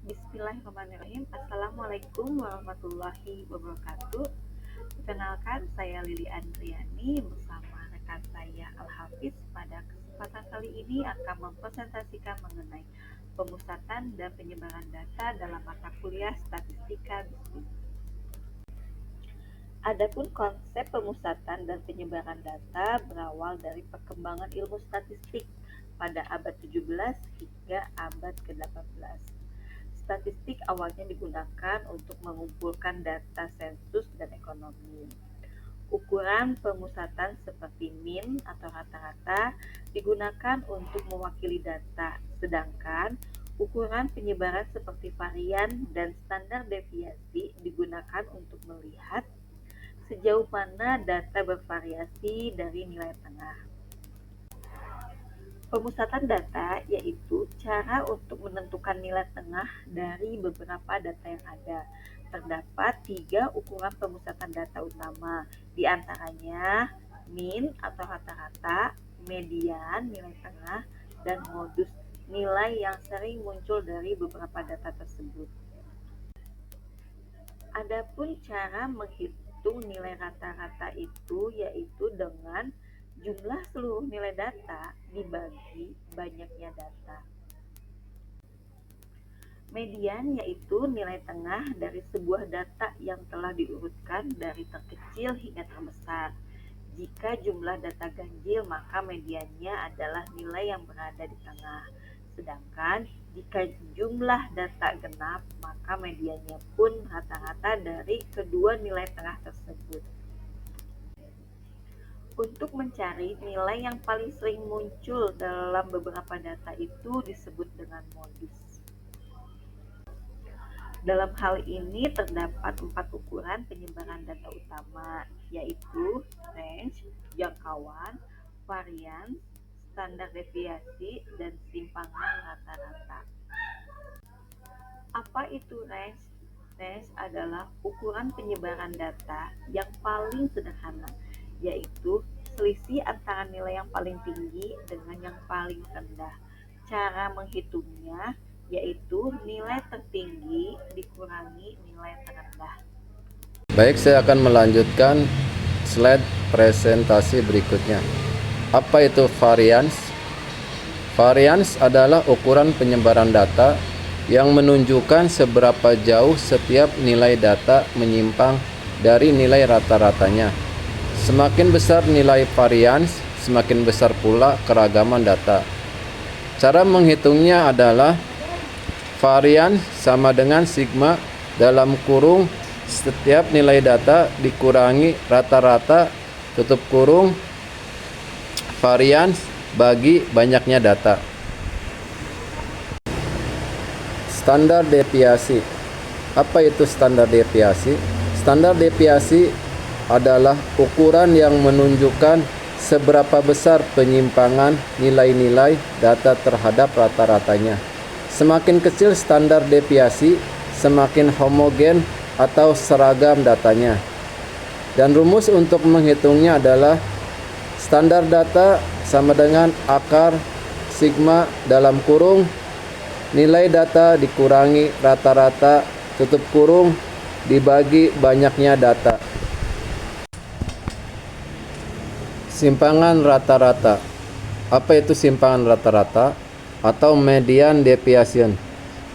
Bismillahirrahmanirrahim. Assalamualaikum warahmatullahi wabarakatuh. Perkenalkan, saya Lili Andriani bersama rekan saya Al-Hafiz. Pada kesempatan kali ini akan mempresentasikan mengenai pemusatan dan penyebaran data dalam mata kuliah Statistika Bisnis. Adapun konsep pemusatan dan penyebaran data berawal dari perkembangan ilmu statistik pada abad 17 hingga abad ke-18. Statistik awalnya digunakan untuk mengumpulkan data sensus dan ekonomi. Ukuran pemusatan seperti mean atau rata-rata digunakan untuk mewakili data, sedangkan ukuran penyebaran seperti varian dan standar deviasi digunakan untuk melihat sejauh mana data bervariasi dari nilai tengah. Pemusatan data yaitu cara untuk menentukan nilai tengah dari beberapa data yang ada. Terdapat 3 ukuran pemusatan data utama, di antaranya mean atau rata-rata, median nilai tengah, dan modus nilai yang sering muncul dari beberapa data tersebut. Adapun cara menghitung nilai rata-rata itu yaitu dengan jumlah seluruh nilai data dibagi banyaknya data. Median yaitu nilai tengah dari sebuah data yang telah diurutkan dari terkecil hingga terbesar. Jika jumlah data ganjil, maka mediannya adalah nilai yang berada di tengah. Sedangkan jika jumlah data genap, maka mediannya pun rata-rata dari kedua nilai tengah tersebut. Untuk mencari nilai yang paling sering muncul dalam beberapa data itu disebut dengan modus. Dalam hal ini terdapat 4 ukuran penyebaran data utama, yaitu range, jangkauan, varians, standar deviasi, dan simpangan rata-rata. Apa itu range? Range adalah ukuran penyebaran data yang paling sederhana, yaitu selisih antara nilai yang paling tinggi dengan yang paling rendah. Cara menghitungnya yaitu nilai tertinggi dikurangi nilai terendah. Baik, saya akan melanjutkan slide presentasi berikutnya. Apa itu varians? Varians adalah ukuran penyebaran data yang menunjukkan seberapa jauh setiap nilai data menyimpang dari nilai rata-ratanya. Semakin besar nilai varians, semakin besar pula keragaman data. Cara menghitungnya adalah varians sama dengan sigma dalam kurung setiap nilai data dikurangi rata-rata tutup kurung varians bagi banyaknya data. Standar deviasi. Apa itu standar deviasi? Standar deviasi adalah ukuran yang menunjukkan seberapa besar penyimpangan nilai-nilai data terhadap rata-ratanya. Semakin kecil standar deviasi, semakin homogen atau seragam datanya. Dan rumus untuk menghitungnya adalah standar data sama dengan akar sigma dalam kurung nilai data dikurangi rata-rata tutup kurung dibagi banyaknya data. Simpangan rata-rata. Apa itu simpangan rata-rata atau median deviation?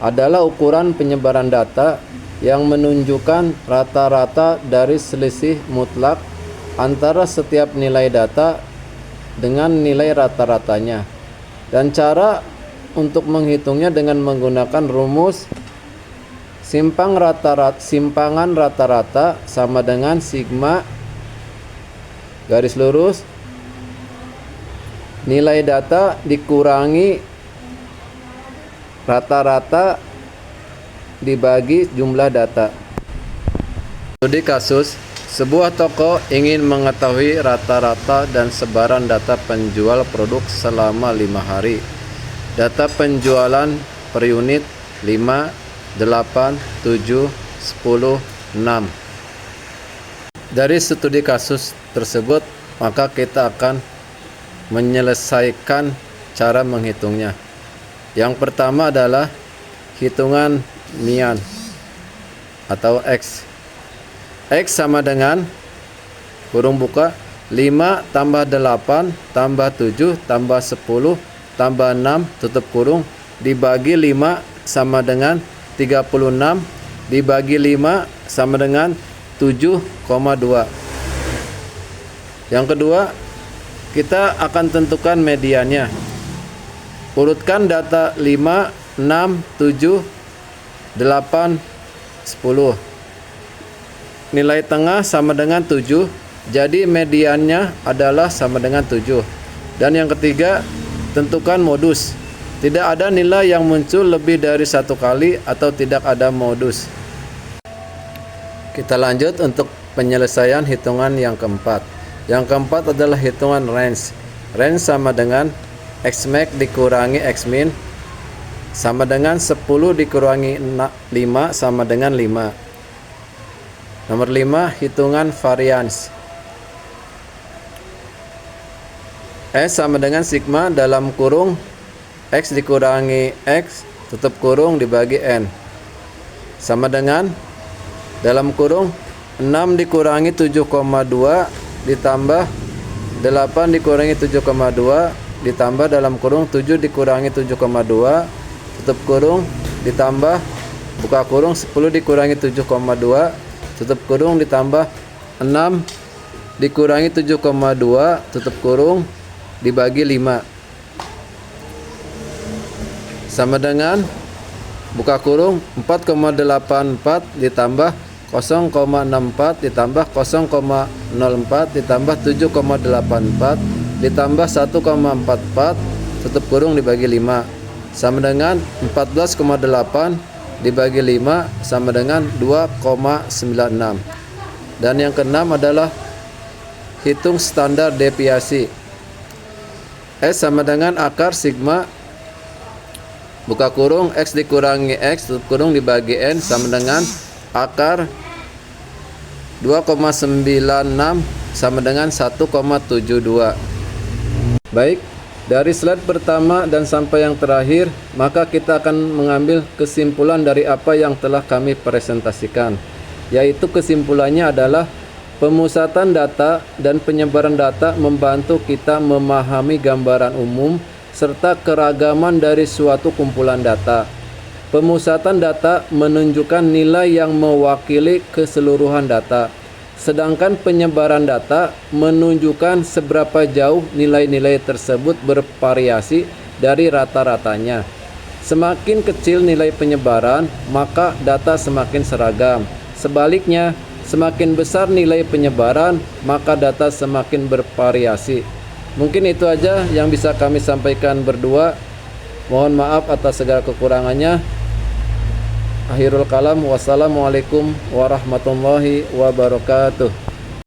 Adalah ukuran penyebaran data yang menunjukkan rata-rata dari selisih mutlak antara setiap nilai data dengan nilai rata-ratanya. Dan cara untuk menghitungnya dengan menggunakan rumus simpangan rata-rata sama dengan sigma garis lurus nilai data dikurangi rata-rata dibagi jumlah data. Studi kasus, sebuah toko ingin mengetahui rata-rata dan sebaran data penjual produk selama 5 hari. Data penjualan per unit 5, 8, 7, 10, 6. Dari studi kasus tersebut, maka kita akan menyelesaikan cara menghitungnya. Yang pertama adalah hitungan mian atau X. X sama dengan kurung buka 5 tambah 8 tambah 7 tambah 10 tambah 6 tutup kurung dibagi 5 sama dengan 36 dibagi 5 sama dengan 7,2. Yang kedua, kita akan tentukan mediannya. Urutkan data 5, 6, 7, 8, 10. Nilai tengah sama dengan 7. Jadi mediannya adalah sama dengan 7. Dan yang ketiga, tentukan modus. Tidak ada nilai yang muncul lebih dari satu kali atau tidak ada modus. Kita lanjut untuk penyelesaian hitungan yang keempat. Yang keempat adalah hitungan range. Range sama dengan Xmax dikurangi Xmin sama dengan 10 dikurangi 5 sama dengan 5. Nomor 5, hitungan varians. S sama dengan sigma dalam kurung X dikurangi X tutup kurung dibagi N sama dengan dalam kurung 6 dikurangi 7,2 ditambah 8 dikurangi 7,2 ditambah dalam kurung 7 dikurangi 7,2 tutup kurung ditambah buka kurung 10 dikurangi 7,2 tutup kurung ditambah 6 dikurangi 7,2 tutup kurung dibagi 5 sama dengan buka kurung 4,84 ditambah 0,64 ditambah 0,04 ditambah 7,84 ditambah 1,44 tutup kurung dibagi 5 sama dengan 14,8 dibagi 5 sama dengan 2,96. Dan yang keenam adalah hitung standar deviasi. S sama dengan akar sigma buka kurung X dikurangi X tutup kurung dibagi N sama dengan akar 2,96 sama dengan 1,72. Baik, dari slide pertama dan sampai yang terakhir, maka kita akan mengambil kesimpulan dari apa yang telah kami presentasikan, yaitu kesimpulannya adalah pemusatan data dan penyebaran data membantu kita memahami gambaran umum serta keragaman dari suatu kumpulan data. Pemusatan data menunjukkan nilai yang mewakili keseluruhan data, sedangkan penyebaran data menunjukkan seberapa jauh nilai-nilai tersebut bervariasi dari rata-ratanya. Semakin kecil nilai penyebaran, maka data semakin seragam. Sebaliknya, semakin besar nilai penyebaran, maka data semakin bervariasi. Mungkin itu aja yang bisa kami sampaikan berdua. Mohon maaf atas segala kekurangannya. Akhirul kalam, wassalamualaikum warahmatullahi wabarakatuh.